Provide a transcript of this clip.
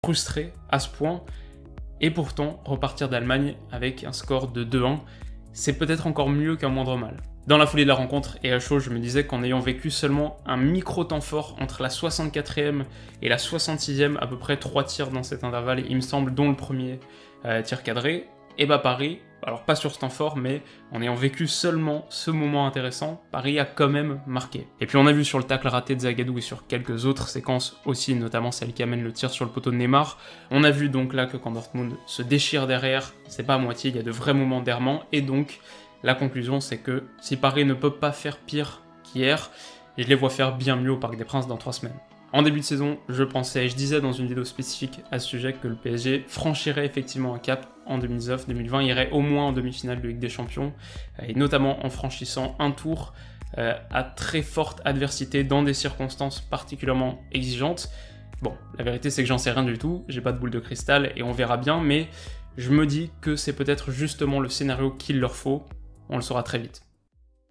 frustré à ce point, et pourtant repartir d'Allemagne avec un score de 2-1, c'est peut-être encore mieux qu'un moindre mal. Dans la foulée de la rencontre et à chaud, je me disais qu'en ayant vécu seulement un micro temps fort entre la 64e et la 66e, à peu près 3 tirs dans cet intervalle, il me semble, dont le premier tir cadré, et bah Paris, alors pas sur ce temps fort, mais en ayant vécu seulement ce moment intéressant, Paris a quand même marqué. Et puis on a vu sur le tacle raté de Zagadou et sur quelques autres séquences aussi, notamment celle qui amène le tir sur le poteau de Neymar, on a vu donc là que quand Dortmund se déchire derrière, c'est pas à moitié, il y a de vrais moments d'errement, et donc la conclusion c'est que si Paris ne peut pas faire pire qu'hier, je les vois faire bien mieux au Parc des Princes dans 3 semaines. En début de saison, je pensais, et je disais dans une vidéo spécifique à ce sujet, que le PSG franchirait effectivement un cap en 2019-2020, irait au moins en demi-finale de Ligue des Champions, et notamment en franchissant un tour à très forte adversité dans des circonstances particulièrement exigeantes. Bon, la vérité c'est que j'en sais rien du tout, j'ai pas de boule de cristal et on verra bien, mais je me dis que c'est peut-être justement le scénario qu'il leur faut, on le saura très vite.